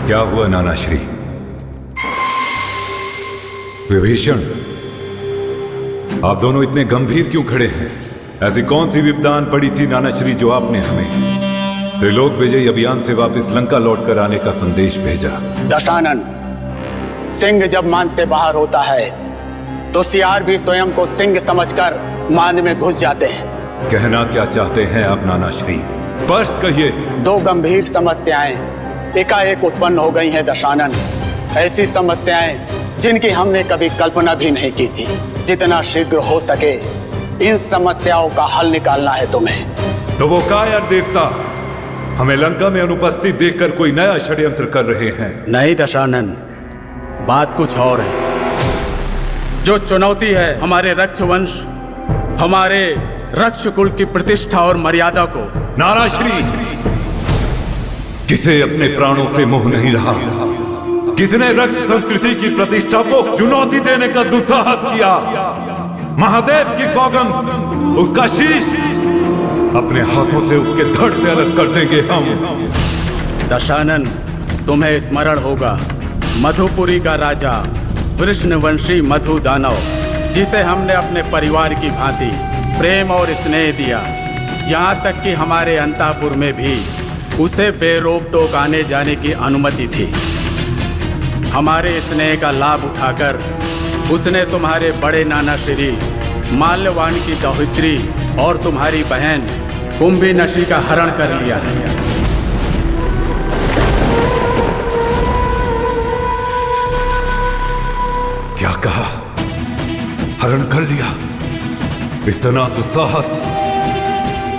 क्या हुआ नाना श्री? विभीषण, आप दोनों इतने गंभीर क्यों खड़े हैं? ऐसी कौन सी विपदान पड़ी थी नाना श्री जो आपने हमें त्रिलोक विजय अभियान से वापस लंका लौट कर आने का संदेश भेजा? दशानन, सिंह जब मान से बाहर होता है तो सियार भी स्वयं को सिंह समझकर मान में घुस जाते हैं। कहना क्या चाहते हैं आप नाना श्री? स्पष्ट कहिए। दो गंभीर समस्याएं एकाएक उत्पन्न हो गई हैं दशानन। ऐसी समस्याएं जिनकी हमने कभी कल्पना भी नहीं की थी। जितना शीघ्र हो सके इन समस्याओं का हल निकालना है तुम्हें। तो वो कायर देवता हमें लंका में अनुपस्थित देखकर कोई नया षड्यंत्र कर रहे हैं? नहीं दशानन, बात कुछ और है। जो चुनौती है हमारे रक्ष वंश, हमारे रक्ष कुल की प्रतिष्ठा और मर्यादा को। नाना श्री, किसे अपने प्राणों से मोह नहीं रहा? किसने रक्त संस्कृति की प्रतिष्ठा को चुनौती देने का दुस्साहस किया? महादेव की सौगंध, उसका शीश अपने हाथों से उसके धड़ से अलग कर देंगे हम। दशानन, तुम्हें स्मरण होगा मधुपुरी का राजा वृषणवंशी मधु दानव, जिसे हमने अपने परिवार की भांति प्रेम और स्नेह दिया। यहाँ तक कि हमारे अंतःपुर में भी उसे बेरोक टोक आने जाने की अनुमति थी। हमारे स्नेह का लाभ उठाकर उसने तुम्हारे बड़े नाना श्री माल्यवान की दौहित्री और तुम्हारी बहन कुंभी नशी का हरण कर लिया है। क्या कहा? हरण कर लिया? इतना दुस्साहस!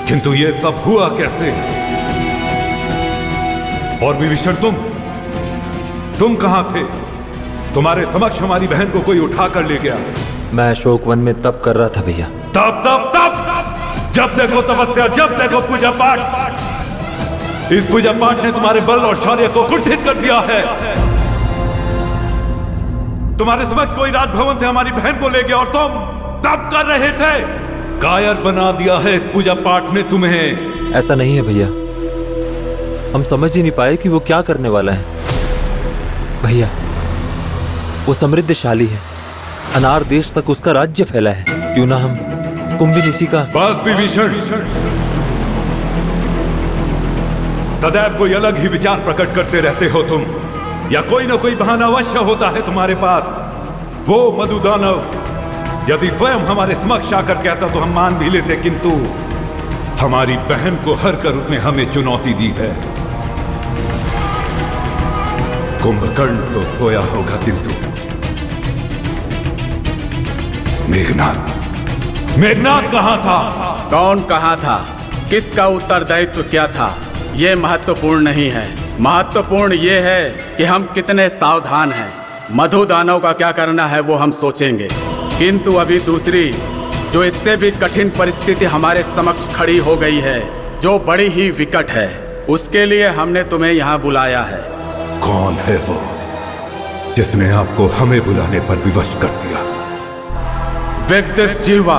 किंतु ये सब हुआ कैसे? और विभीषण, तुम कहां थे? तुम्हारे समक्ष हमारी बहन को कोई उठा कर ले गया। मैं अशोकवन में तप कर रहा था भैया। तप तप तप! जब देखो तपस्या, जब देखो पूजा पाठ। इस पूजा पाठ ने तुम्हारे बल और शौर्य को कुंठित कर दिया है। तुम्हारे समक्ष कोई राजभवन से हमारी बहन को ले गया और तुम तप कर रहे थे। कायर बना दिया है इस पूजा पाठ ने तुम्हें। ऐसा नहीं है भैया, हम समझ ही नहीं पाए कि वो क्या करने वाला है। भैया, वो समृद्धशाली है, अनार देश तक उसका राज्य फैला है। क्यों ना हम कुंभी ऋषि का। बस विभीषण, सदैव कोई अलग ही विचार प्रकट करते रहते हो तुम, या कोई ना कोई बहाना अवश्य होता है तुम्हारे पास। वो मधुदानव यदि स्वयं हमारे समक्ष आकर कहता तो हम मान भी लेते, किंतु हमारी बहन को हर कर उसने हमें चुनौती दी है। कुंभकर्ण तो सोया होगा, किंतु मेघनाद कहां था? कौन कहां था? किसका उत्तरदायित्व क्या था? ये महत्वपूर्ण नहीं है। महत्वपूर्ण ये है कि हम कितने सावधान हैं। मधु दानव का क्या करना है वो हम सोचेंगे, किंतु अभी दूसरी जो इससे भी कठिन परिस्थिति हमारे समक्ष खड़ी हो गई है, जो बड़ी ही विकट है, उसके लिए हमने तुम्हें यहाँ बुलाया है। कौन है वो जिसने आपको हमें बुलाने पर विवश कर दिया? विद्युत जिह्वा।